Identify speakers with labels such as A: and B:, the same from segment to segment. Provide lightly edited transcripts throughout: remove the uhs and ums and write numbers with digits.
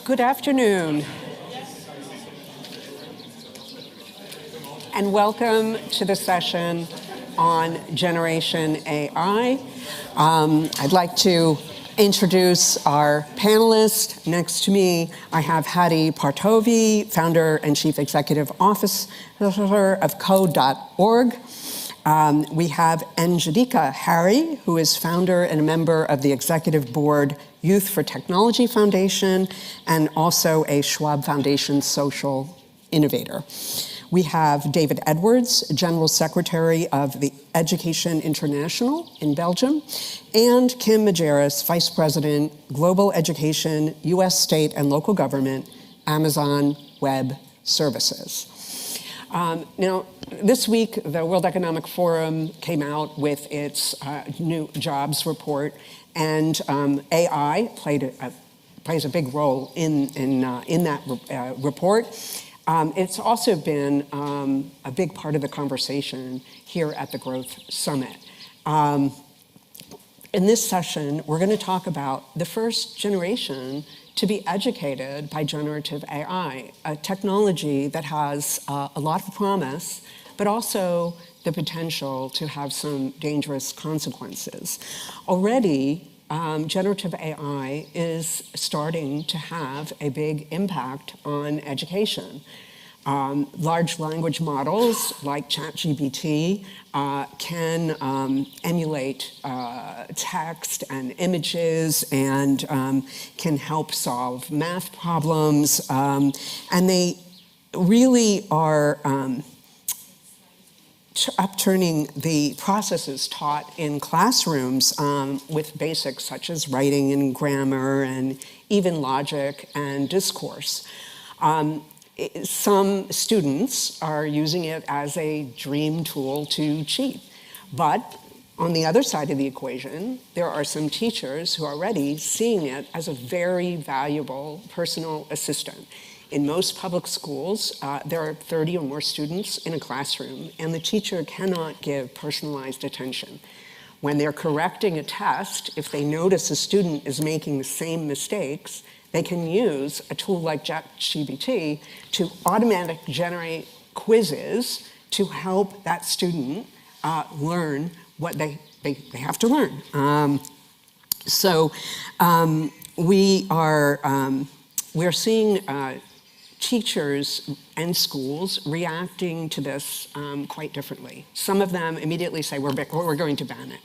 A: Good afternoon, and welcome to the session on Generation AI. I'd like to introduce our panelists. Next to me, I have Hadi Partovi, founder and chief executive officer of Code.org. We have Angelika Harry, who is founder and a member of the executive board Youth for Technology Foundation, and also a Schwab Foundation social innovator. We have David Edwards, General Secretary of the Education International in Belgium, and Kim Majerus, Vice President, Global Education, U.S. State and Local Government, Amazon Web Services. Now, this week, the World Economic Forum came out with its new jobs report, and AI plays a big role in that report. It's also been a big part of the conversation here at the Growth Summit. In this session, we're going to talk about the first generation to be educated by generative AI, a technology that has a lot of promise, but also the potential to have some dangerous consequences. Already, generative AI is starting to have a big impact on education. Large language models like ChatGPT can emulate text and images and can help solve math problems. And they really are upturning the processes taught in classrooms with basics such as writing and grammar and even logic and discourse. Some students are using it as a dream tool to cheat. But on the other side of the equation, there are some teachers who are already seeing it as a very valuable personal assistant. In most public schools, there are 30 or more students in a classroom, and the teacher cannot give personalized attention. When they're correcting a test, if they notice a student is making the same mistakes, they can use a tool like ChatGPT to automatically generate quizzes to help that student learn what they have to learn. We're seeing teachers and schools reacting to this quite differently. Some of them immediately say, we're going to ban it.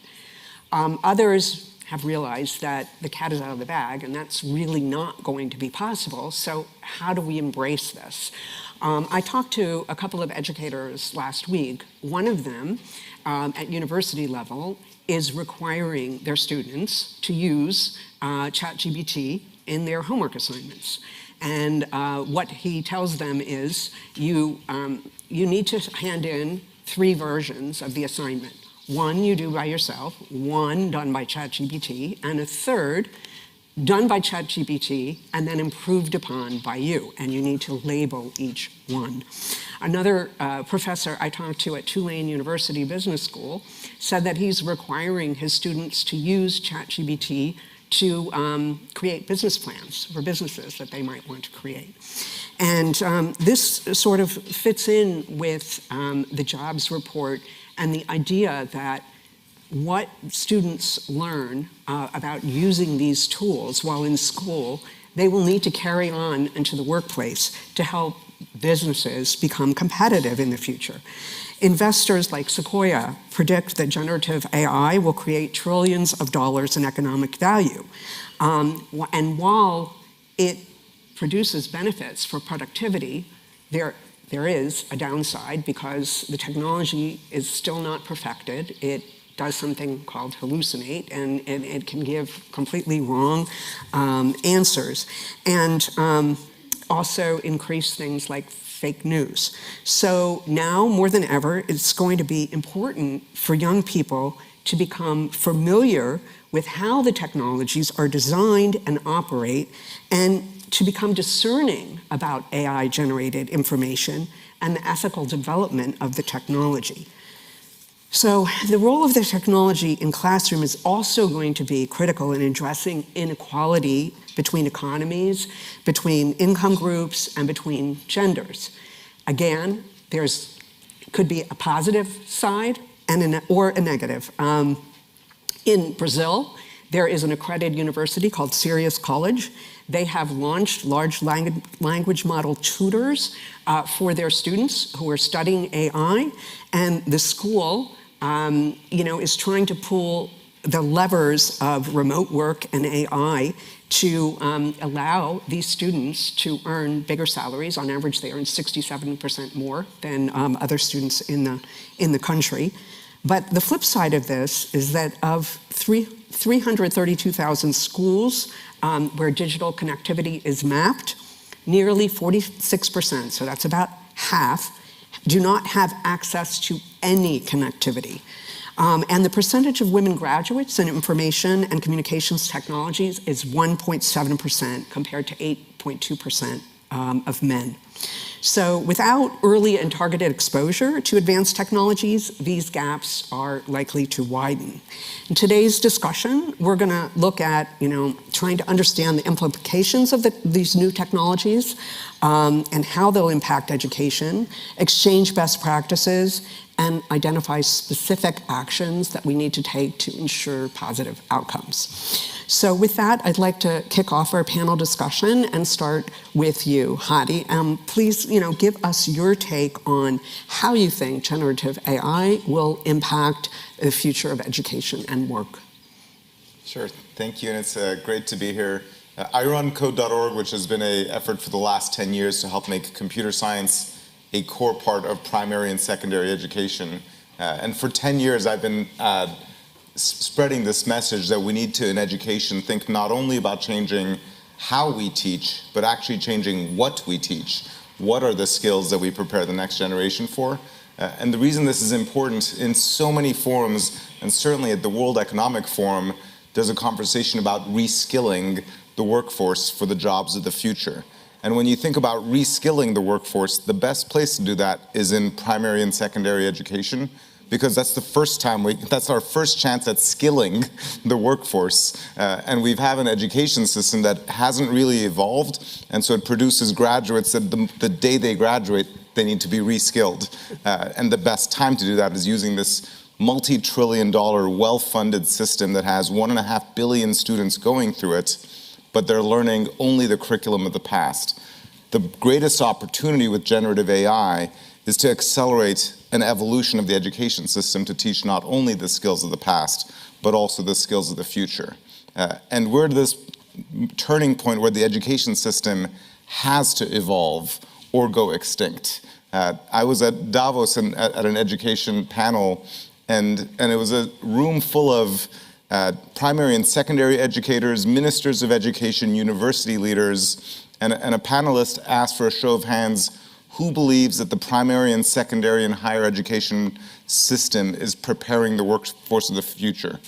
A: Others have realized that the cat is out of the bag, and that's really not going to be possible. So how do we embrace this? I talked to a couple of educators last week. One of them, at university level, is requiring their students to use ChatGPT in their homework assignments. And what he tells them is, you need to hand in 3 versions of the assignment. One you do by yourself, one done by ChatGPT, and a third done by ChatGPT and then improved upon by you, and you need to label each one. Another professor I talked to at Tulane University Business School said that he's requiring his students to use ChatGPT to create business plans for businesses that they might want to create. And this sort of fits in with the jobs report and the idea that what students learn about using these tools while in school, they will need to carry on into the workplace to help businesses become competitive in the future. Investors like Sequoia predict that generative AI will create trillions of dollars in economic value. And while it produces benefits for productivity, there is a downside because the technology is still not perfected. It does something called hallucinate, and it can give completely wrong answers, and also increase things like fake news. So now more than ever, it's going to be important for young people to become familiar with how the technologies are designed and operate, and to become discerning about AI-generated information and the ethical development of the technology. So the role of the technology in classroom is also going to be critical in addressing inequality between economies, between income groups, and between genders. Again, could be a positive side or a negative. In Brazil, there is an accredited university called Sirius College. They have launched large language model tutors for their students who are studying AI, and the school is trying to pull the levers of remote work and AI to allow these students to earn bigger salaries. On average, they earn 67% more than other students in the country. But the flip side of this is that of 332,000 schools where digital connectivity is mapped, nearly 46%, so that's about half, do not have access to any connectivity. And the percentage of women graduates in information and communications technologies is 1.7% compared to 8.2% of men. So without early and targeted exposure to advanced technologies, these gaps are likely to widen. In today's discussion, we're going to look at, trying to understand the implications of these new technologies and how they'll impact education, exchange best practices, and identify specific actions that we need to take to ensure positive outcomes. So with that, I'd like to kick off our panel discussion and start with you, Hadi. Please, give us your take on how you think generative AI will impact the future of education and work.
B: Sure, thank you, and it's great to be here. I run code.org, which has been an effort for the last 10 years to help make computer science a core part of primary and secondary education. And for 10 years, I've been spreading this message that we need to, in education, think not only about changing how we teach, but actually changing what we teach. What are the skills that we prepare the next generation for? And the reason this is important, in so many forums, and certainly at the World Economic Forum, there's a conversation about reskilling the workforce for the jobs of the future. And when you think about reskilling the workforce, the best place to do that is in primary and secondary education, because that's the first time that's our first chance at skilling the workforce. And we have an education system that hasn't really evolved, and so it produces graduates that the day they graduate, they need to be reskilled. And the best time to do that is using this multi-trillion-dollar, well-funded system that has 1.5 billion students going through it, but they're learning only the curriculum of the past. The greatest opportunity with generative AI is to accelerate an evolution of the education system to teach not only the skills of the past, but also the skills of the future. And we're at this turning point where the education system has to evolve or go extinct. I was at Davos at an education panel, and it was a room full of primary and secondary educators, ministers of education, university leaders, and a panelist asked for a show of hands, who believes that the primary and secondary and higher education system is preparing the workforce of the future?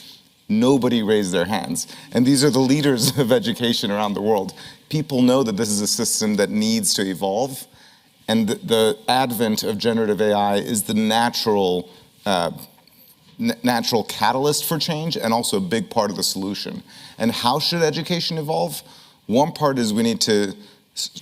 B: Nobody raised their hands. And these are the leaders of education around the world. People know that this is a system that needs to evolve, and the advent of generative AI is the natural catalyst for change and also a big part of the solution. And how should education evolve? One part is we need to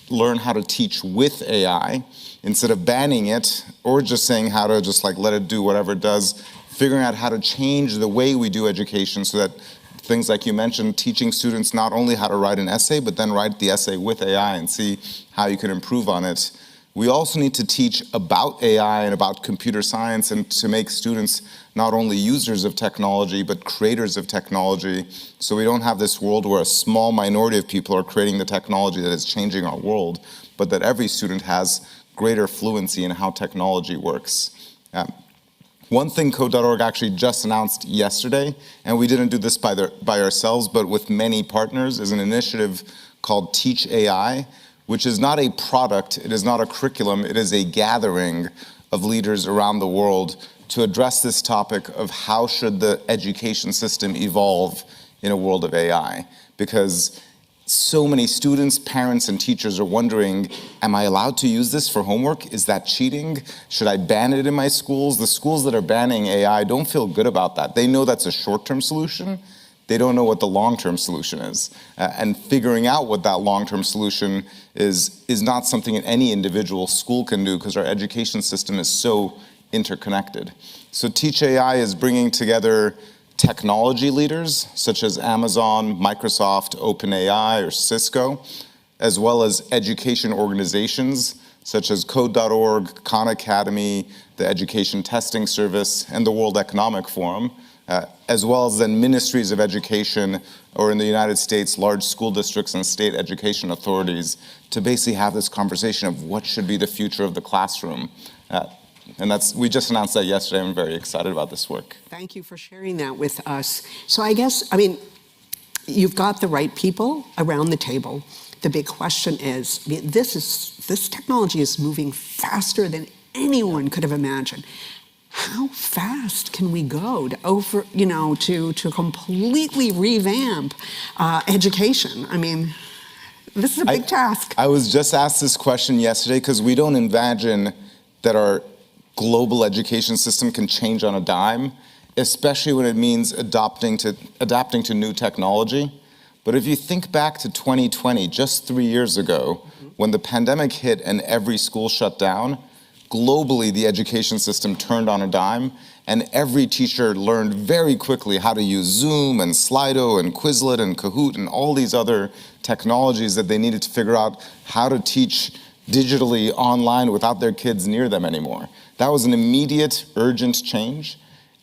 B: learn how to teach with AI instead of banning it or just saying how to just let it do whatever it does, figuring out how to change the way we do education so that things like you mentioned, teaching students not only how to write an essay, but then write the essay with AI and see how you can improve on it. We also need to teach about AI and about computer science and to make students not only users of technology, but creators of technology, so we don't have this world where a small minority of people are creating the technology that is changing our world, but that every student has greater fluency in how technology works. One thing Code.org actually just announced yesterday, and we didn't do this by ourselves, but with many partners, is an initiative called Teach AI, which is not a product, it is not a curriculum, it is a gathering of leaders around the world to address this topic of how should the education system evolve in a world of AI. Because so many students, parents, and teachers are wondering, am I allowed to use this for homework? Is that cheating? Should I ban it in my schools? The schools that are banning AI don't feel good about that. They know that's a short-term solution. They don't know what the long-term solution is. And figuring out what that long-term solution is not something that any individual school can do because our education system is so interconnected. So Teach AI is bringing together technology leaders such as Amazon, Microsoft, OpenAI, or Cisco, as well as education organizations such as Code.org, Khan Academy, the Education Testing Service, and the World Economic Forum, as well as then ministries of education, or in the United States, large school districts and state education authorities, to basically have this conversation of what should be the future of the classroom. And we just announced that yesterday. I'm very excited about this work.
A: Thank you for sharing that with us. So I guess, you've got the right people around the table. The big question is, this technology is moving faster than anyone could have imagined. How fast can we go to completely revamp education? This is a big task.
B: I was just asked this question yesterday because we don't imagine that our global education system can change on a dime, especially when it means adapting to new technology. But if you think back to 2020, just 3 years ago, when the pandemic hit and every school shut down, globally the education system turned on a dime, and every teacher learned very quickly how to use Zoom and Slido and Quizlet and Kahoot and all these other technologies that they needed to figure out how to teach digitally online without their kids near them anymore. That was an immediate, urgent change,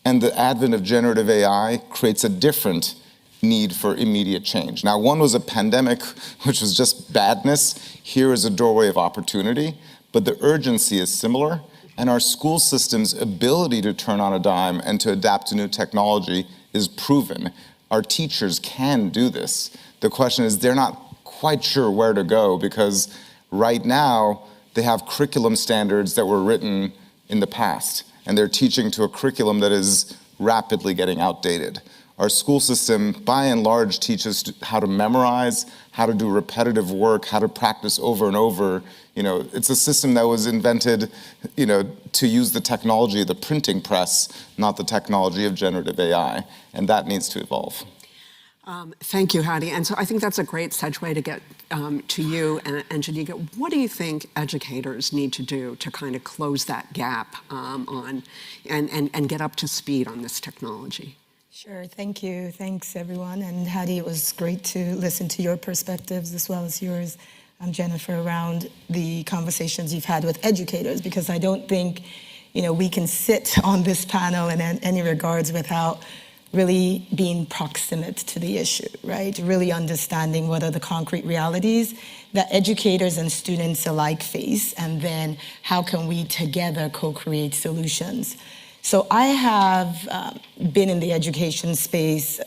B: and the advent of generative AI creates a different need for immediate change. Now, one was a pandemic, which was just badness. Here is a doorway of opportunity, but the urgency is similar, and our school system's ability to turn on a dime and to adapt to new technology is proven. Our teachers can do this. The question is, they're not quite sure where to go because right now they have curriculum standards that were written in the past, and they're teaching to a curriculum that is rapidly getting outdated. Our school system, by and large, teaches how to memorize, how to do repetitive work, how to practice over and over. It's a system that was invented, to use the technology of the printing press, not the technology of generative AI, and that needs to evolve.
A: Thank you, Hadi. And so I think that's a great segue to get to you and Geneva. What do you think educators need to do to kind of close that gap and get up to speed on this technology?
C: Sure, thank you. Thanks, everyone. And Hadi, it was great to listen to your perspectives as well as yours, Jennifer, around the conversations you've had with educators, because I don't think, we can sit on this panel in any regards without really being proximate to the issue, right? Really understanding what are the concrete realities that educators and students alike face, and then how can we together co-create solutions. So I have been in the education space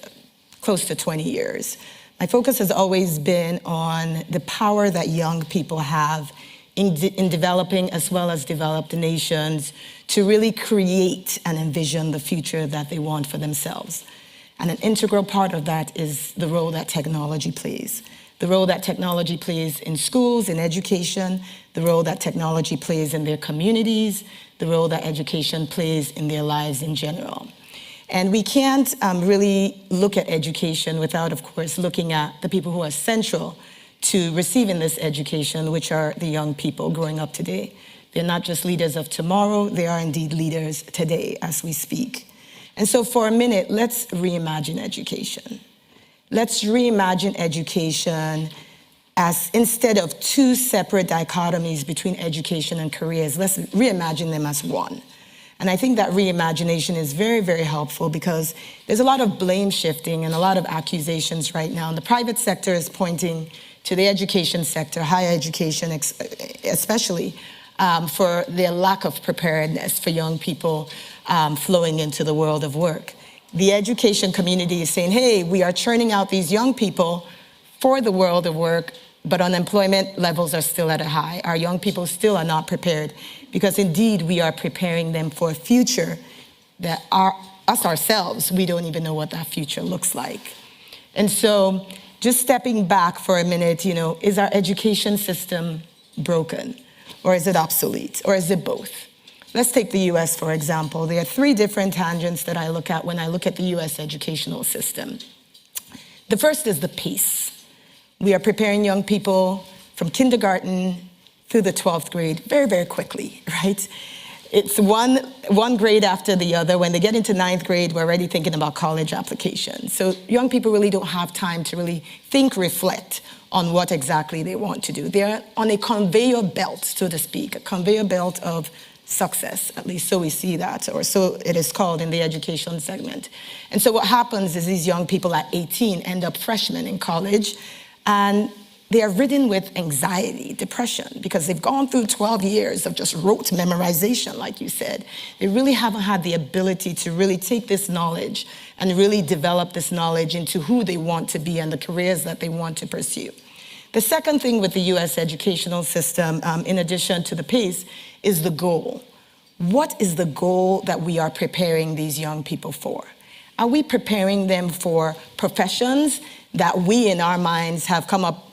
C: close to 20 years. My focus has always been on the power that young people have in developing as well as developed nations to really create and envision the future that they want for themselves. And an integral part of that is the role that technology plays. The role that technology plays in schools, in education, the role that technology plays in their communities, the role that education plays in their lives in general. And we can't really look at education without, of course, looking at the people who are central to receiving this education, which are the young people growing up today. They're not just leaders of tomorrow, they are indeed leaders today as we speak. And so for a minute, let's reimagine education. Let's reimagine education as, instead of two separate dichotomies between education and careers, let's reimagine them as one. And I think that reimagination is very, very helpful because there's a lot of blame shifting and a lot of accusations right now. And the private sector is pointing to the education sector, higher education especially, for their lack of preparedness for young people flowing into the world of work. The education community is saying, hey, we are churning out these young people for the world of work, but unemployment levels are still at a high. Our young people still are not prepared because indeed we are preparing them for a future that ourselves, we don't even know what that future looks like. And so just stepping back for a minute, is our education system broken? Or is it obsolete? Or is it both? Let's take the US, for example. There are 3 different tangents that I look at when I look at the US educational system. The first is the pace. We are preparing young people from kindergarten through the 12th grade very, very quickly, right? It's one grade after the other. When they get into 9th grade, we're already thinking about college applications. So young people really don't have time to really think, reflect on what exactly they want to do. They're on a conveyor belt, so to speak, a conveyor belt of success, at least so we see that, or so it is called in the education segment. And so what happens is these young people at 18 end up freshmen in college, and they are ridden with anxiety, depression, because they've gone through 12 years of just rote memorization, like you said. They really haven't had the ability to really take this knowledge and really develop this knowledge into who they want to be and the careers that they want to pursue. The second thing with the US educational system, in addition to the pace, is the goal. What is the goal that we are preparing these young people for? Are we preparing them for professions that we in our minds have come up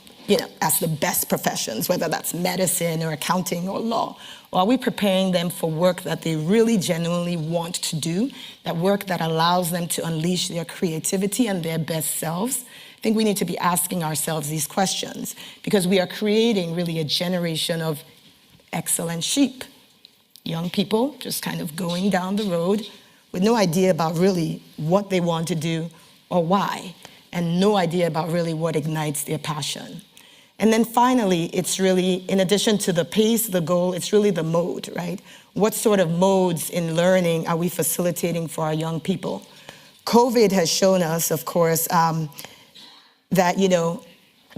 C: as the best professions, whether that's medicine or accounting or law? Or are we preparing them for work that they really genuinely want to do, that work that allows them to unleash their creativity and their best selves? I think we need to be asking ourselves these questions, because we are creating really a generation of excellent sheep. Young people just kind of going down the road with no idea about really what they want to do or why, and no idea about really what ignites their passion. And then finally, it's really, in addition to the pace, the goal, it's really the mode, right? What sort of modes in learning are we facilitating for our young people? COVID has shown us, of course, that,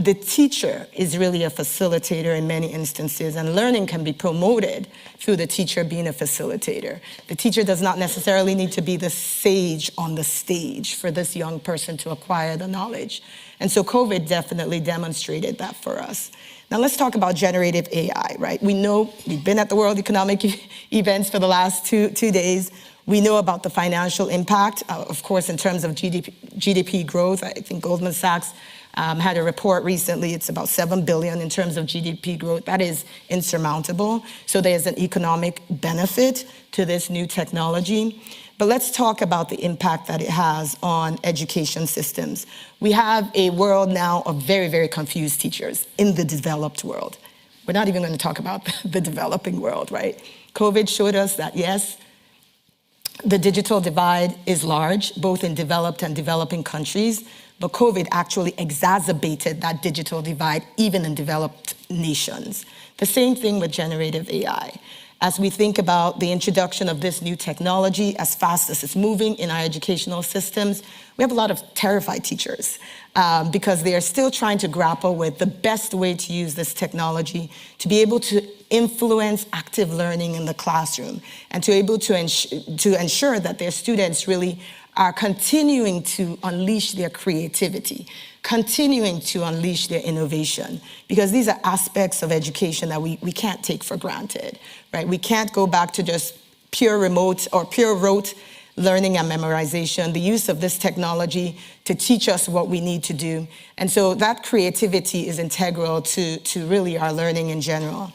C: the teacher is really a facilitator in many instances, and learning can be promoted through the teacher being a facilitator. The teacher does not necessarily need to be the sage on the stage for this young person to acquire the knowledge. And so COVID definitely demonstrated that for us. Now let's talk about generative AI, right? We know we've been at the World Economic events for the last two days. We know about the financial impact, of course, in terms of GDP growth. I think Goldman Sachs had a report recently. It's about 7 billion in terms of GDP growth. That is insurmountable. So there's an economic benefit to this new technology. But let's talk about the impact that it has on education systems. We have a world now of very, very confused teachers in the developed world. We're not even going to talk about the developing world, right? COVID showed us that, yes, the digital divide is large, both in developed and developing countries, but COVID actually exacerbated that digital divide even in developed nations. The same thing with generative AI. As we think about the introduction of this new technology, as fast as it's moving in our educational systems, we have a lot of terrified teachers because they are still trying to grapple with the best way to use this technology to be able to influence active learning in the classroom and to be able to ensure that their students really are continuing to unleash their creativity, continuing to unleash their innovation, because these are aspects of education that we can't take for granted, right? We can't go back to just pure remote or pure rote learning and memorization, the use of this technology to teach us what we need to do. And so that creativity is integral to really our learning in general.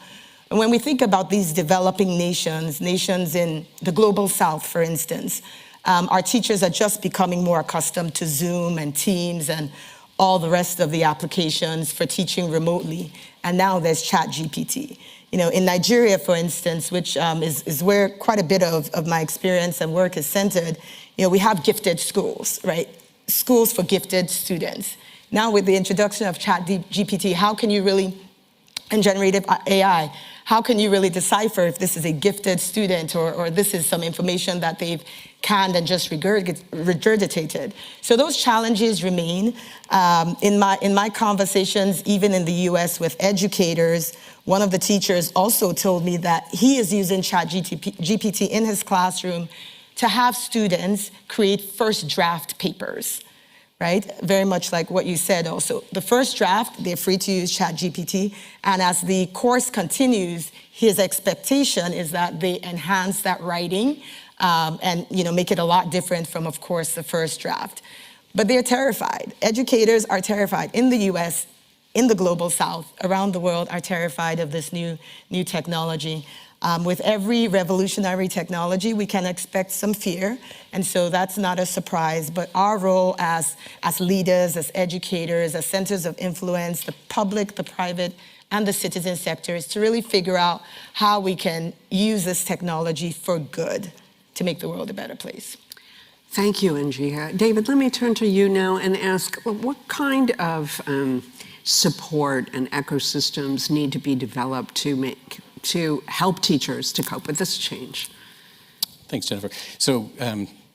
C: And when we think about these developing nations in the global south, for instance, our teachers are just becoming more accustomed to Zoom and Teams and all the rest of the applications for teaching remotely. And now there's ChatGPT. In Nigeria, for instance, which is where quite a bit of my experience and work is centered, we have gifted schools, right? Schools for gifted students. Now with the introduction of ChatGPT, how can you really, and generative AI, how can you really decipher if this is a gifted student or this is some information that they've canned and just regurgitated? So those challenges remain. In my conversations, even in the US with educators, one of the teachers also told me that he is using ChatGPT in his classroom to have students create first draft papers, right? Very much like what you said also. The first draft, they're free to use ChatGPT, and as the course continues, his expectation is that they enhance that writing and make it a lot different from, of course, the first draft. But they're terrified. Educators are terrified in the US, in the global South, around the world are terrified of this new technology. With every revolutionary technology, we can expect some fear, and so that's not a surprise. But our role as leaders, as educators, as centers of influence, the public, the private, and the citizen sector is to really figure out how we can use this technology for good to make the world a better place.
A: Thank you, Angie. David, let me turn to you now and ask, what kind of support and ecosystems need to be developed to help teachers to cope with this change?
D: Thanks, Jennifer. So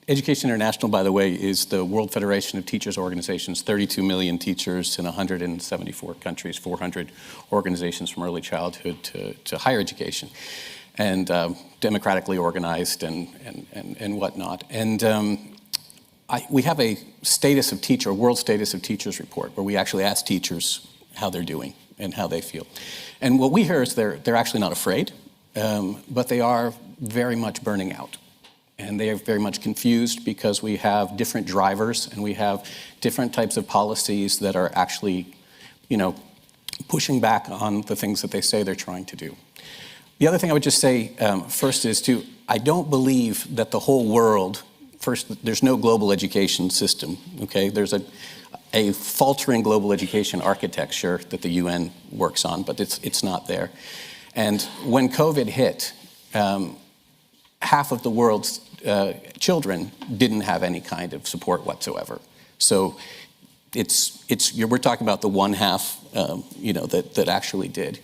D: Education International, by the way, is the World Federation of Teachers Organizations, 32 million teachers in 174 countries, 400 organizations from early childhood to higher education, and democratically organized and whatnot. And we have a World Status of Teachers report, where we actually ask teachers how they're doing and how they feel. And what we hear is they're actually not afraid, but they are very much burning out. And they are very much confused because we have different drivers and we have different types of policies that are actually, pushing back on the things that they say they're trying to do. The other thing I would just say first is I don't believe that the whole world, first, there's no global education system, okay? There's a faltering global education architecture that the UN works on, but it's not there. And when COVID hit, half of the world's children didn't have any kind of support whatsoever. So we're talking about the one half, that actually did.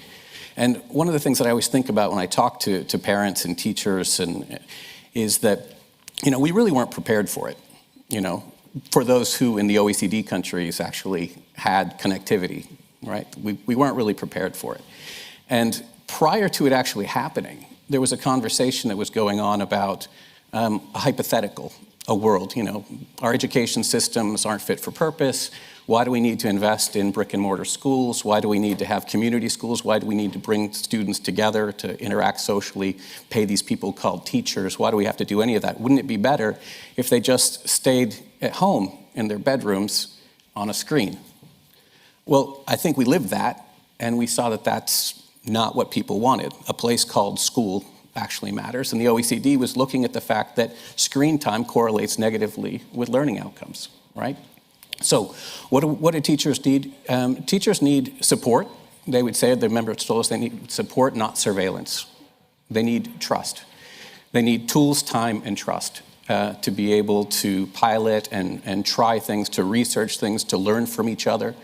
D: And one of the things that I always think about when I talk to parents and teachers is that, we really weren't prepared for it, for those who in the OECD countries actually had connectivity, right? We weren't really prepared for it. And prior to it actually happening, there was a conversation that was going on about a hypothetical, a world, our education systems aren't fit for purpose. Why do we need to invest in brick and mortar schools? Why do we need to have community schools? Why do we need to bring students together to interact socially, pay these people called teachers? Why do we have to do any of that? Wouldn't it be better if they just stayed at home in their bedrooms on a screen? Well, I think we lived that, and we saw that that's not what people wanted. A place called school actually matters, and the OECD was looking at the fact that screen time correlates negatively with learning outcomes, right? So what do teachers need? Teachers need support. They would say, the members told us they need support, not surveillance. They need trust. They need tools, time, and trust to be able to pilot and try things, to research things, to learn from each other.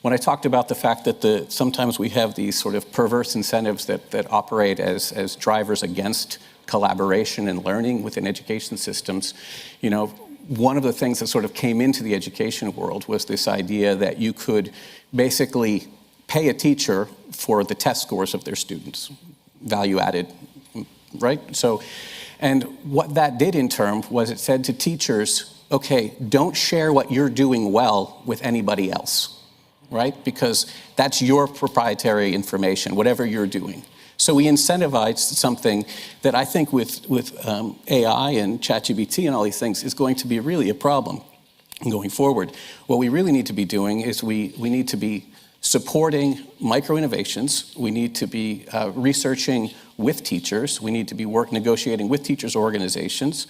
D: When I talked about the fact that sometimes we have these sort of perverse incentives that operate as drivers against collaboration and learning within education systems, one of the things that sort of came into the education world was this idea that you could basically pay a teacher for the test scores of their students, value added, right? So, and what that did in turn was it said to teachers, okay, don't share what you're doing well with anybody else, right? Because that's your proprietary information, whatever you're doing. So we incentivized something that I think with AI and ChatGPT and all these things is going to be really a problem going forward. What we really need to be doing is we need to be supporting micro-innovations. We need to be researching with teachers. We need to be negotiating with teachers' organizations.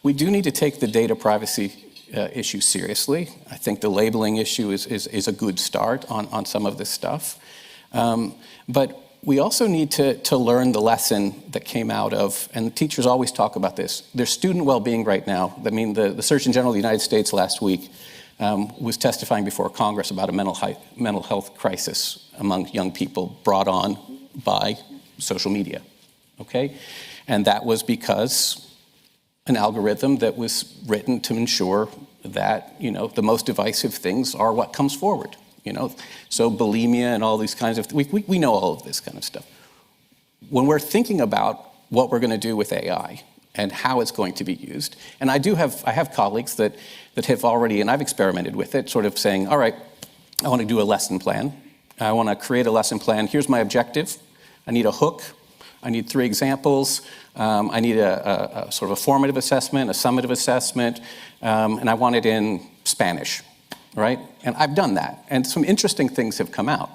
D: We do need to take the data privacy issue seriously. I think the labeling issue is a good start on some of this stuff. But we also need to learn the lesson that came out of, and teachers always talk about this, their student well-being right now. I mean, the Surgeon General of the United States last week was testifying before Congress about a mental health crisis among young people brought on by social media, okay? And that was because an algorithm that was written to ensure that, the most divisive things are what comes forward. So bulimia and all these kinds of, we know all of this kind of stuff. When we're thinking about what we're going to do with AI and how it's going to be used, and I have colleagues that have already, and I've experimented with it, sort of saying, all right, I want to do a lesson plan. I want to create a lesson plan. Here's my objective. I need a hook. I need 3 examples. I need a sort of a formative assessment, a summative assessment, and I want it in Spanish, right? And I've done that, and some interesting things have come out.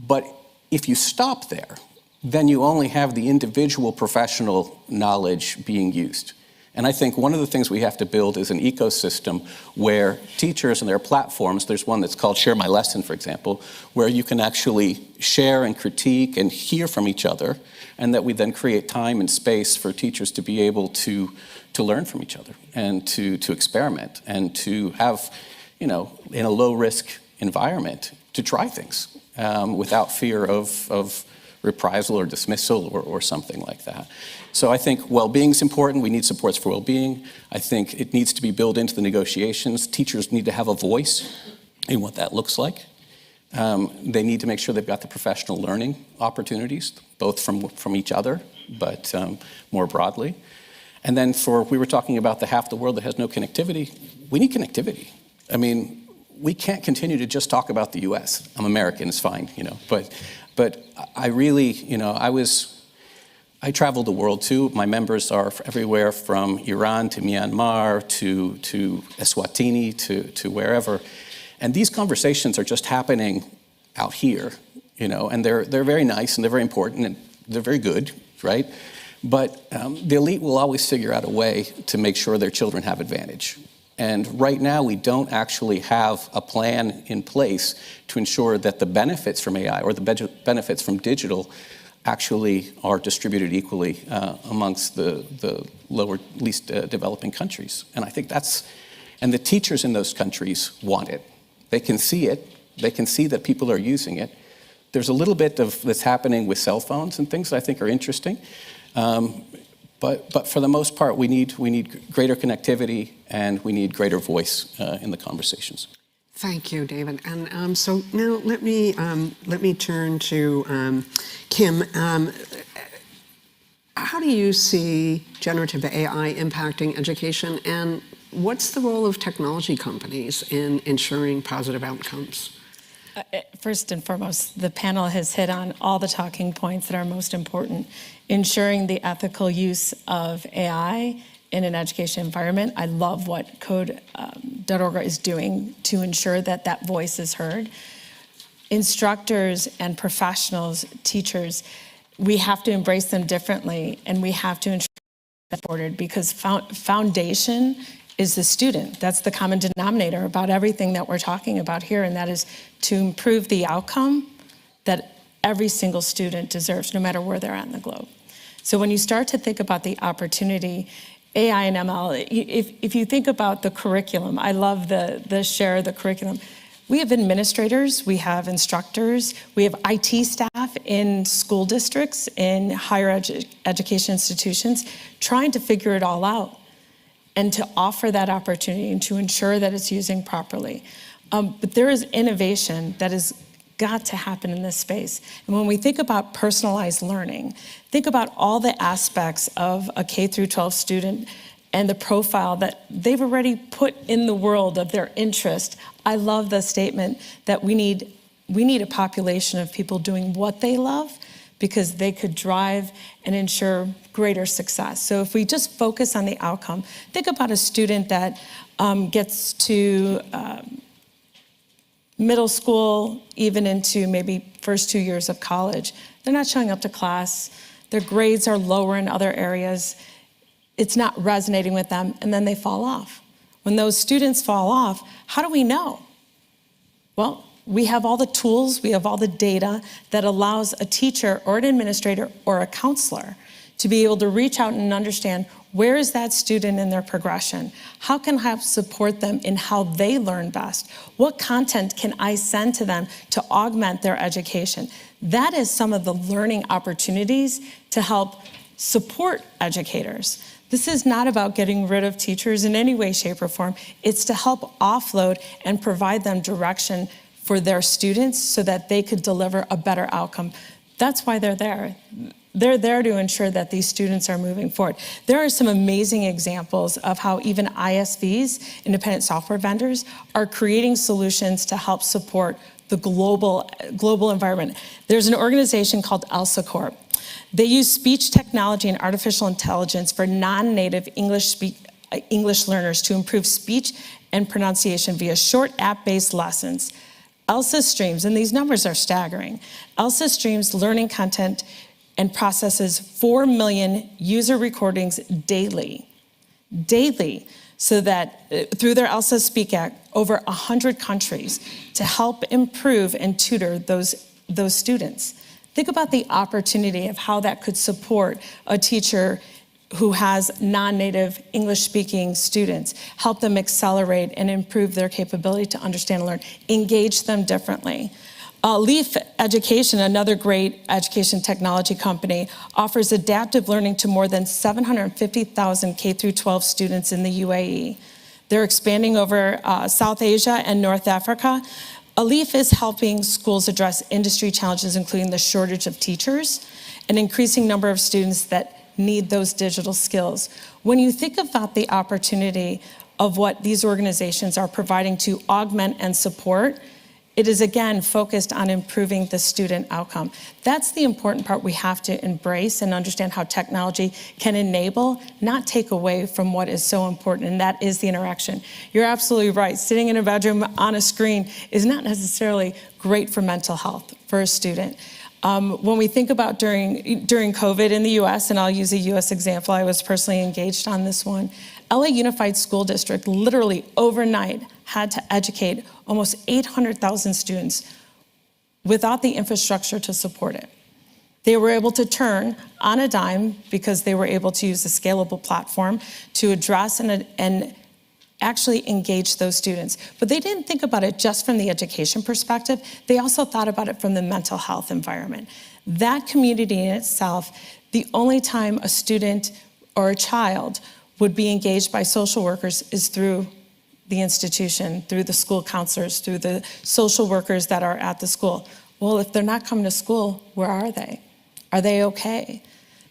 D: But if you stop there, then you only have the individual professional knowledge being used. And I think one of the things we have to build is an ecosystem where teachers and their platforms, there's one that's called Share My Lesson, for example, where you can actually share and critique and hear from each other, and that we then create time and space for teachers to be able to learn from each other and to experiment and to have, in a low-risk environment, to try things without fear of reprisal or dismissal or something like that. So I think well-being is important. We need supports for well-being. I think it needs to be built into the negotiations. Teachers need to have a voice in what that looks like. They need to make sure they've got the professional learning opportunities, both from each other, but more broadly. And then we were talking about the half the world that has no connectivity. We need connectivity. I mean, we can't continue to just talk about the US. I'm American, it's fine, but I really, I travel the world too. My members are everywhere from Iran to Myanmar to Eswatini to wherever. And these conversations are just happening out here, and they're very nice and they're very important and they're very good, right? But the elite will always figure out a way to make sure their children have advantage. And right now, we don't actually have a plan in place to ensure that the benefits from AI or the benefits from digital actually are distributed equally amongst the least developing countries. And I think and the teachers in those countries want it. They can see it. They can see that people are using it. There's a little bit of that's happening with cell phones and things that I think are interesting. But for the most part, we need greater connectivity and we need greater voice in the conversations.
A: Thank you, David. And so now let me turn to Kim. How do you see generative AI impacting education, and what's the role of technology companies in ensuring positive outcomes?
E: First and foremost, the panel has hit on all the talking points that are most important. Ensuring the ethical use of AI in an education environment. I love what Code.org is doing to ensure that that voice is heard. Instructors and professionals, teachers, we have to embrace them differently, and we have to ensure that supported, because foundation is the student. That's the common denominator about everything that we're talking about here, and that is to improve the outcome that every single student deserves, no matter where they're at in the globe. So when you start to think about the opportunity, AI and ML, if you think about the curriculum, I love the share of the curriculum. We have administrators, we have instructors, we have IT staff in school districts, in higher education institutions, trying to figure it all out and to offer that opportunity and to ensure that it's using properly. But there is innovation that has got to happen in this space. And when we think about personalized learning, think about all the aspects of a K through 12 student and the profile that they've already put in the world of their interest. I love the statement that we need a population of people doing what they love, because they could drive and ensure greater success. So if we just focus on the outcome, think about a student that gets to middle school, even into maybe first 2 years of college. They're not showing up to class. Their grades are lower in other areas. It's not resonating with them, and then they fall off. When those students fall off, how do we know? Well, we have all the tools, we have all the data that allows a teacher or an administrator or a counselor to be able to reach out and understand, where is that student in their progression? How can I support them in how they learn best? What content can I send to them to augment their education? That is some of the learning opportunities to help support educators. This is not about getting rid of teachers in any way, shape, or form. It's to help offload and provide them direction for their students so that they could deliver a better outcome. That's why they're there. They're there to ensure that these students are moving forward. There are some amazing examples of how even ISVs, independent software vendors, are creating solutions to help support the global environment. There's an organization called ELSA Corp. They use speech technology and artificial intelligence for non-native English English learners to improve speech and pronunciation via short app-based lessons. ELSA streams, and these numbers are staggering, ELSA streams learning content and processes 4 million user recordings daily, so that through their ELSA Speak Act, over 100 countries to help improve and tutor those students. Think about the opportunity of how that could support a teacher who has non-native English-speaking students, help them accelerate and improve their capability to understand and learn, engage them differently. Leaf Education, another great education technology company, offers adaptive learning to more than 750,000 K-12 students in the UAE. They're expanding over South Asia and North Africa. Leaf is helping schools address industry challenges, including the shortage of teachers, an increasing number of students that need those digital skills. When you think about the opportunity of what these organizations are providing to augment and support, it is again focused on improving the student outcome. That's the important part we have to embrace and understand how technology can enable, not take away from what is so important, and that is the interaction. You're absolutely right. Sitting in a bedroom on a screen is not necessarily great for mental health for a student. When we think about during COVID in the US, and I'll use a US example, I was personally engaged on this one. LA Unified School District literally overnight had to educate almost 800,000 students without the infrastructure to support it. They were able to turn on a dime because they were able to use a scalable platform to address and actually engage those students. But they didn't think about it just from the education perspective. They also thought about it from the mental health environment. That community in itself, the only time a student or a child would be engaged by social workers is through the institution, through the school counselors, through the social workers that are at the school. Well, if they're not coming to school, where are they? Are they okay?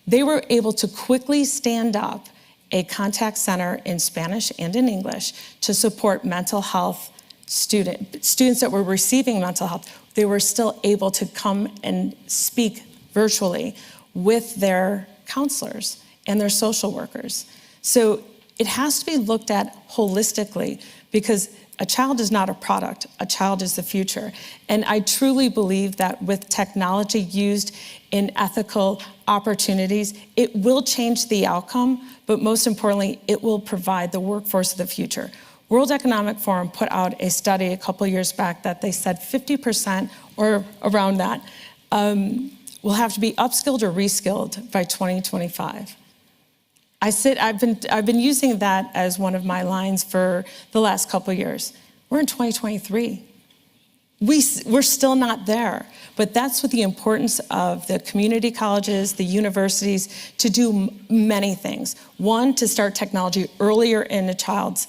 E: They were able to quickly stand up a contact center in Spanish and in English to support mental health students that were receiving mental health. They were still able to come and speak virtually with their counselors and their social workers. So it has to be looked at holistically, because a child is not a product, a child is the future. And I truly believe that with technology used in ethical opportunities, it will change the outcome, but most importantly, it will provide the workforce of the future. World Economic Forum put out a study a couple years back that they said 50% or around that will have to be upskilled or reskilled by 2025. I've been using that as one of my lines for the last couple years. We're in 2023. We're still not there, but that's what the importance of the community colleges, the universities, to do many things. One, to start technology earlier in a child's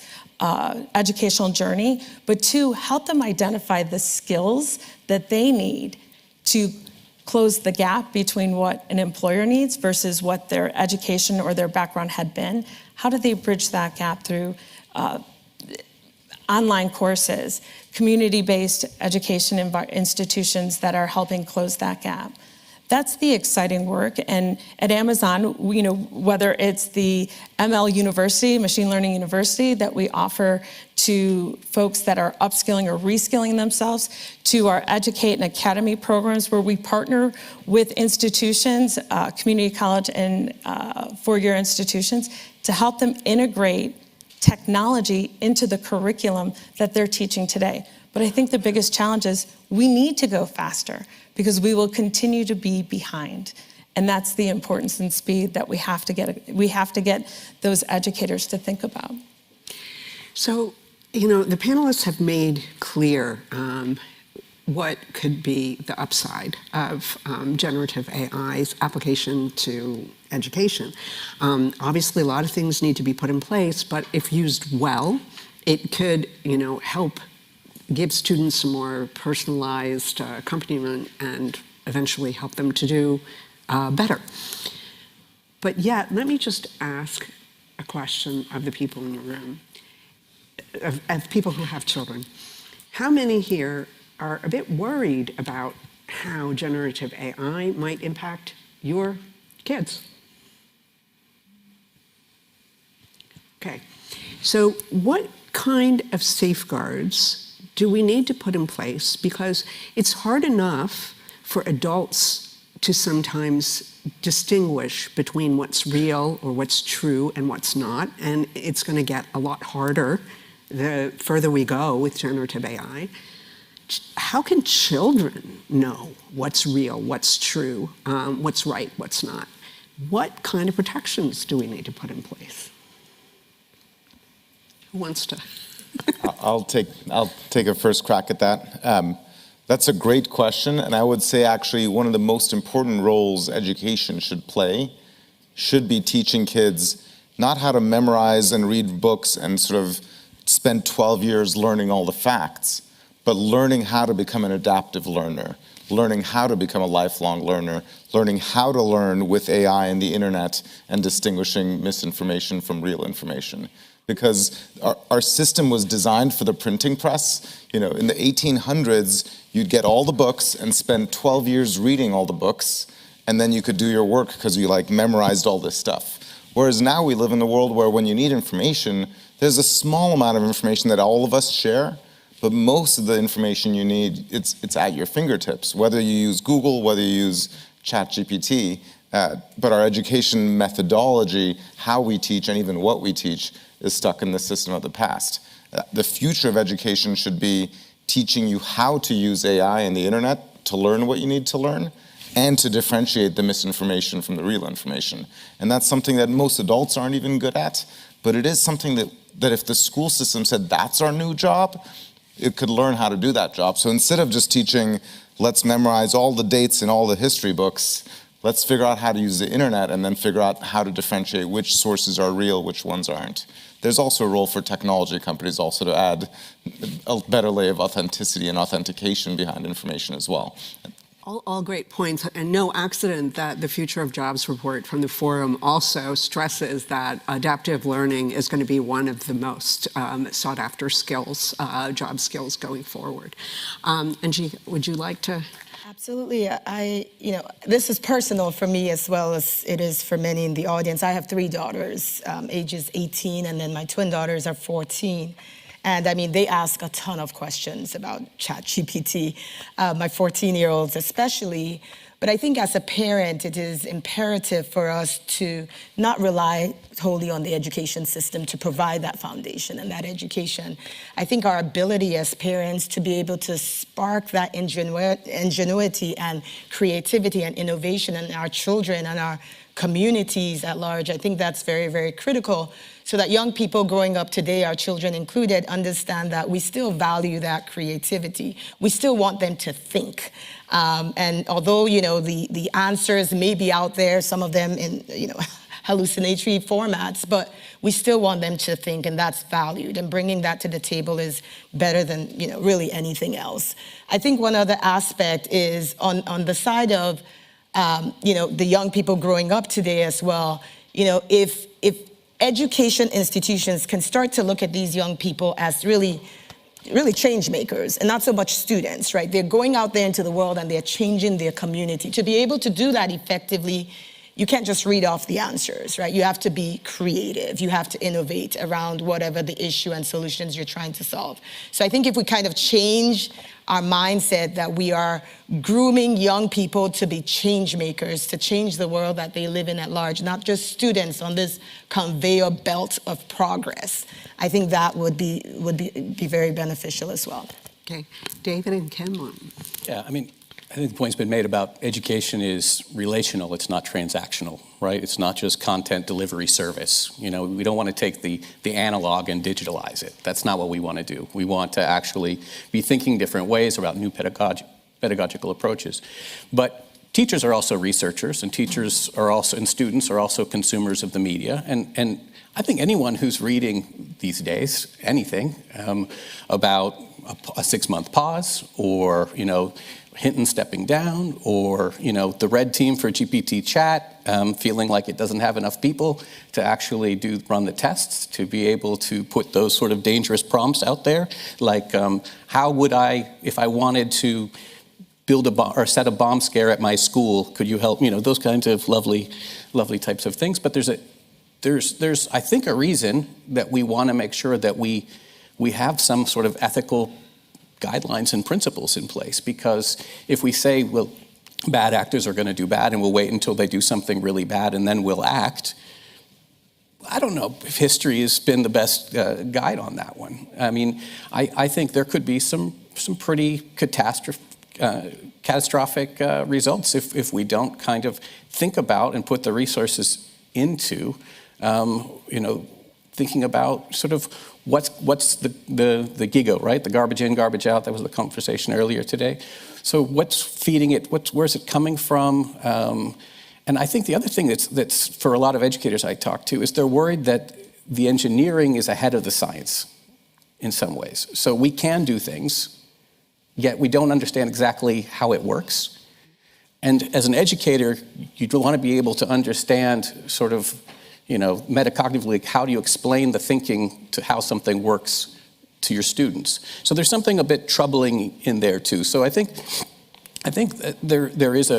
E: educational journey, but two, help them identify the skills that they need to close the gap between what an employer needs versus what their education or their background had been. How do they bridge that gap through online courses, community-based education institutions that are helping close that gap? That's the exciting work. And at Amazon, whether it's the ML University, Machine Learning University, that we offer to folks that are upskilling or reskilling themselves, to our Educate and Academy programs, where we partner with institutions, community college and four-year institutions, to help them integrate technology into the curriculum that they're teaching today. But I think the biggest challenge is we need to go faster, because we will continue to be behind. And that's the importance and speed that we have to get those educators to think about.
A: So, the panelists have made clear what could be the upside of generative AI's application to education. Obviously, a lot of things need to be put in place, but if used well, it could, help give students some more personalized accompaniment and eventually help them to do better. But yet, let me just ask a question of the people in the room, of people who have children. How many here are a bit worried about how generative AI might impact your kids? Okay. So what kind of safeguards do we need to put in place? Because it's hard enough for adults to sometimes distinguish between what's real or what's true and what's not, and it's going to get a lot harder the further we go with generative AI. How can children know what's real, what's true, what's right, what's not? What kind of protections do we need to put in place? Who wants to?
B: I'll take a first crack at that. That's a great question, and I would say actually one of the most important roles education should play should be teaching kids not how to memorize and read books and sort of spend 12 years learning all the facts, but learning how to become an adaptive learner, learning how to become a lifelong learner, learning how to learn with AI and the internet and distinguishing misinformation from real information. Because our system was designed for the printing press. You know, in the 1800s, you'd get all the books and spend 12 years reading all the books, and then you could do your work because you memorized all this stuff. Whereas now we live in a world where when you need information, there's a small amount of information that all of us share, but most of the information you need, it's at your fingertips, whether you use Google, whether you use ChatGPT, but our education methodology, how we teach and even what we teach, is stuck in the system of the past. The future of education should be teaching you how to use AI and the internet to learn what you need to learn and to differentiate the misinformation from the real information. And that's something that most adults aren't even good at, but it is something that if the school system said that's our new job, it could learn how to do that job. So instead of just teaching, let's memorize all the dates in all the history books, let's figure out how to use the internet and then figure out how to differentiate which sources are real, which ones aren't. There's also a role for technology companies also to add a better layer of authenticity and authentication behind information as well.
A: All great points, and no accident that the Future of Jobs report from the Forum also stresses that adaptive learning is going to be one of the most sought after skills, job skills going forward. Angie, would you like to?
C: Absolutely. This is personal for me as well as it is for many in the audience. I have 3 daughters, ages 18, and then my twin daughters are 14. And I mean, they ask a ton of questions about ChatGPT, my 14-year-olds especially. But I think as a parent, it is imperative for us to not rely wholly on the education system to provide that foundation and that education. I think our ability as parents to be able to spark that ingenuity and creativity and innovation in our children and our communities at large, I think that's very, very critical so that young people growing up today, our children included, understand that we still value that creativity. We still want them to think. And although, the answers may be out there, some of them in, hallucinatory formats, but we still want them to think, and that's valued. And bringing that to the table is better than, really anything else. I think one other aspect is on the side of, the young people growing up today as well, if education institutions can start to look at these young people as really change makers and not so much students, right? They're going out there into the world and they're changing their community. To be able to do that effectively, you can't just read off the answers, right? You have to be creative. You have to innovate around whatever the issue and solutions you're trying to solve. So I think if we kind of change our mindset that we are grooming young people to be change makers, to change the world that they live in at large, not just students on this conveyor belt of progress, I think that would be very beneficial as well.
A: Okay, David and Ken.
D: Yeah, I think the point's been made about education is relational, it's not transactional, right? It's not just content delivery service. We don't want to take the analog and digitalize it. That's not what we want to do. We want to actually be thinking different ways about new pedagogical approaches. But teachers are also researchers, and students are also consumers of the media. And I think anyone who's reading these days anything about a 6-month pause or, Hinton stepping down, or the red team for GPT chat feeling like it doesn't have enough people to actually run the tests to be able to put those sort of dangerous prompts out there, like how would I, if I wanted to build or set a bomb scare at my school, could you help? Those kinds of lovely types of things. But there's there's I think a reason that we want to make sure that we have some sort of ethical guidelines and principles in place, because if we say, well, bad actors are going to do bad and we'll wait until they do something really bad and then we'll act, I don't know if history has been the best guide on that one. I mean, I think there could be some pretty catastrophic results if we don't kind of think about and put the resources into, thinking about sort of what's the GIGO, right? The garbage in, garbage out. That was the conversation earlier today. So what's feeding it? Where's it coming from? And I think the other thing that's for a lot of educators I talk to is they're worried that the engineering is ahead of the science in some ways. So we can do things, yet we don't understand exactly how it works. And as an educator, you'd want to be able to understand sort of, metacognitively, how do you explain the thinking to how something works to your students? So there's something a bit troubling in there too. So I think that there is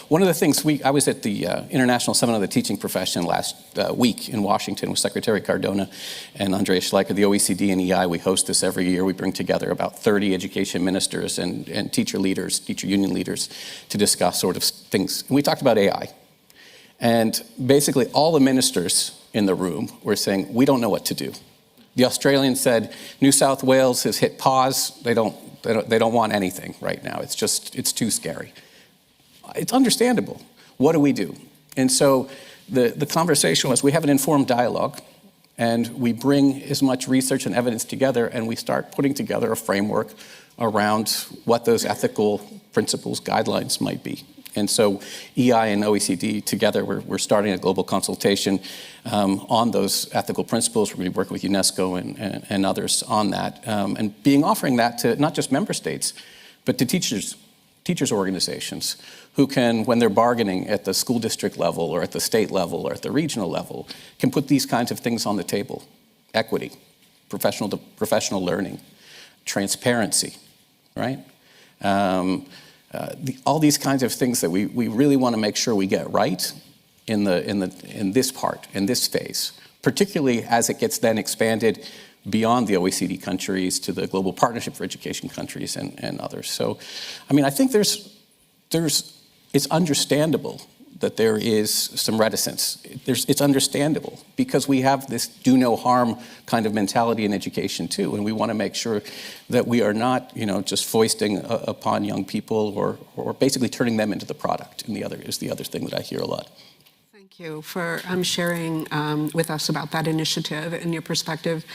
D: one of the things I was at the International Summit of the Teaching Profession last week in Washington with Secretary Cardona and Andreas Schleicher, the OECD and EI. We host this every year. We bring together about 30 education ministers and teacher leaders, teacher union leaders, to discuss sort of things. And we talked about AI. And basically all the ministers in the room were saying, we don't know what to do. The Australians said, New South Wales has hit pause. They don't want anything right now. It's too scary. It's understandable. What do we do? And so the conversation was, we have an informed dialogue, and we bring as much research and evidence together, and we start putting together a framework around what those ethical principles, guidelines might be. And so EI and OECD together, we're starting a global consultation on those ethical principles. We're going to be working with UNESCO and others on that, and offering that to not just member states, but to teachers organizations who can, when they're bargaining at the school district level or at the state level or at the regional level, can put these kinds of things on the table. Equity, professional learning, transparency, right? All these kinds of things that we really want to make sure we get right in this part, in this phase, particularly as it gets then expanded beyond the OECD countries to the Global Partnership for Education countries and others. So, I mean, I think it's understandable that there is some reticence. It's understandable because we have this do no harm kind of mentality in education too, and we want to make sure that we are not, just foisting upon young people or basically turning them into the product. And the other thing that I hear a lot.
A: Thank you for sharing with us about that initiative and your perspective.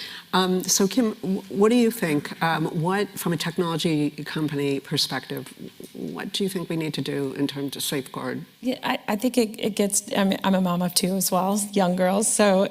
A: So Kim, what do you think? From a technology company perspective, what do you think we need to do in terms of safeguard?
E: Yeah, I think it gets, I'm a mom of two as well, young girls. So,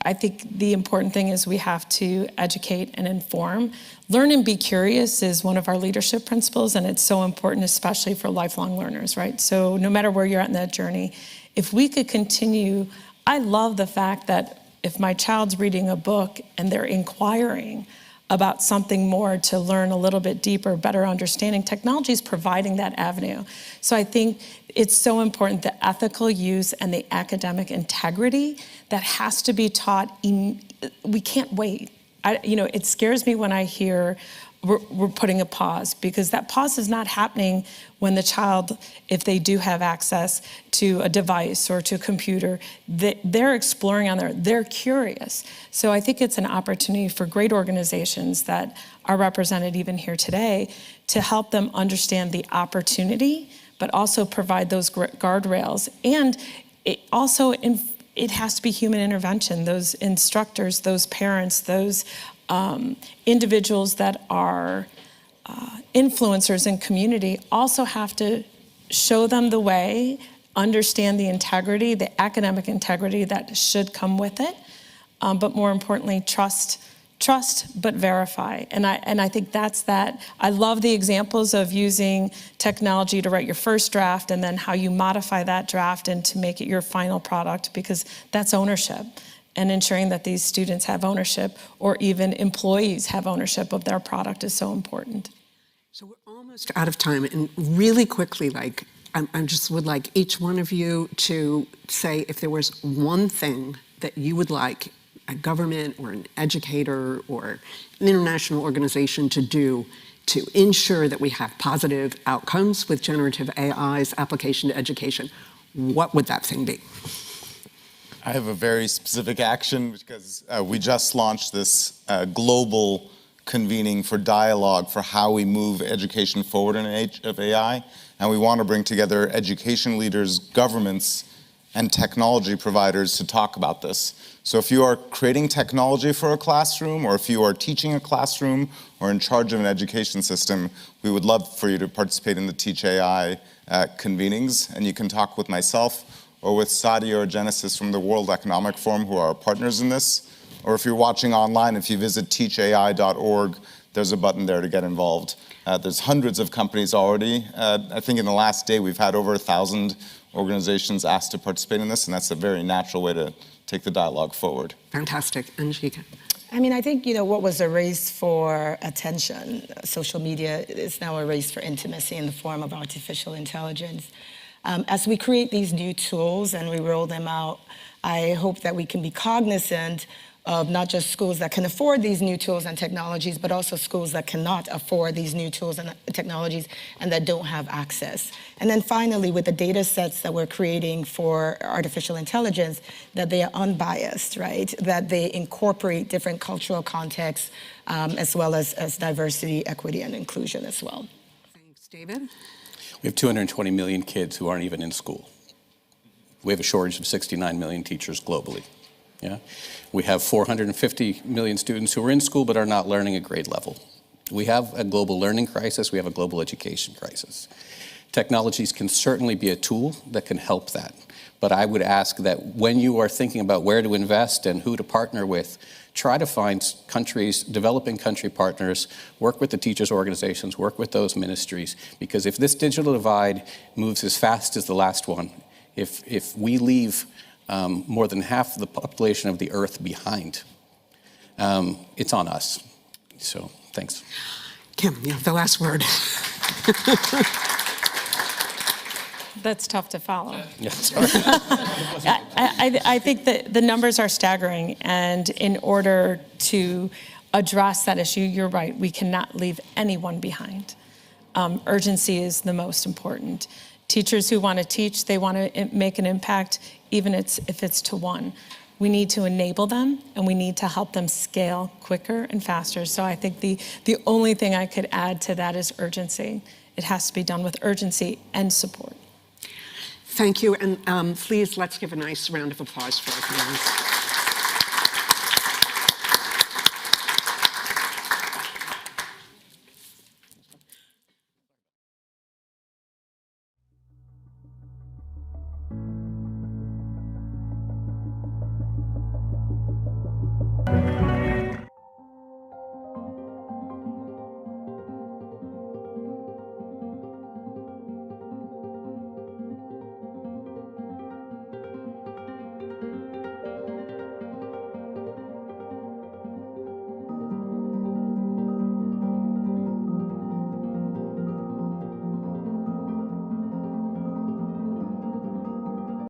E: I think the important thing is we have to educate and inform. Learn and be curious is one of our leadership principles, and it's so important, especially for lifelong learners, right? So no matter where you're at in that journey, if we could continue, I love the fact that if my child's reading a book and they're inquiring about something more to learn a little bit deeper, better understanding, technology is providing that avenue. So I think it's so important, the ethical use and the academic integrity that has to be taught. We can't wait. It scares me when I hear we're putting a pause, because that pause is not happening when the child, if they do have access to a device or to a computer, they're exploring on there, they're curious. So I think it's an opportunity for great organizations that are represented even here today to help them understand the opportunity, but also provide those guardrails. And it has to be human intervention. Those instructors, those parents, those individuals that are influencers in community also have to show them the way, understand the integrity, the academic integrity that should come with it, but more importantly, trust but verify. And I think that's that. I love the examples of using technology to write your first draft and then how you modify that draft and to make it your final product, because that's ownership. And ensuring that these students have ownership, or even employees have ownership of their product, is so important.
A: So we're almost out of time, and really quickly, I just would like each one of you to say if there was one thing that you would like a government or an educator or an international organization to do to ensure that we have positive outcomes with generative AI's application to education, what would that thing be?
B: I have a very specific action because we just launched this global convening for dialogue for how we move education forward in an age of AI. And we want to bring together education leaders, governments, and technology providers to talk about this. So if you are creating technology for a classroom, or if you are teaching a classroom or in charge of an education system, we would love for you to participate in the Teach AI convenings. And you can talk with myself or with Sadia or Genesis from the World Economic Forum, who are our partners in this. Or if you're watching online, if you visit teachai.org, there's a button there to get involved. There's hundreds of companies already. I think in the last day, we've had over 1,000 organizations asked to participate in this, and that's a very natural way to take the dialogue forward.
A: Fantastic. Anjika.
C: I mean, I think, what was a race for attention, social media is now a race for intimacy in the form of artificial intelligence. As we create these new tools and we roll them out, I hope that we can be cognizant of not just schools that can afford these new tools and technologies, but also schools that cannot afford these new tools and technologies and that don't have access. And then finally, with the data sets that we're creating for artificial intelligence, that they are unbiased, right? That they incorporate different cultural contexts, as well as diversity, equity, and inclusion as well.
A: Thanks, David.
D: We have 220 million kids who aren't even in school. We have a shortage of 69 million teachers globally. Yeah? We have 450 million students who are in school but are not learning at grade level. We have a global learning crisis. We have a global education crisis. Technologies can certainly be a tool that can help that. But I would ask that when you are thinking about where to invest and who to partner with, try to find countries, developing country partners, work with the teachers' organizations, work with those ministries, because if this digital divide moves as fast as the last one, if we leave more than half the population of the earth behind, it's on us. So, thanks.
A: Kim, you have the last word.
E: That's tough to follow.
D: Yeah, sorry.
E: I think that the numbers are staggering, and in order to address that issue, you're right, we cannot leave anyone behind. Urgency is the most important. Teachers who want to teach, they want to make an impact, even if it's to one. We need to enable them, and we need to help them scale quicker and faster. So I think the only thing I could add to that is urgency. It has to be done with urgency and support.
A: Thank you, and please let's give a nice round of applause for our panelists.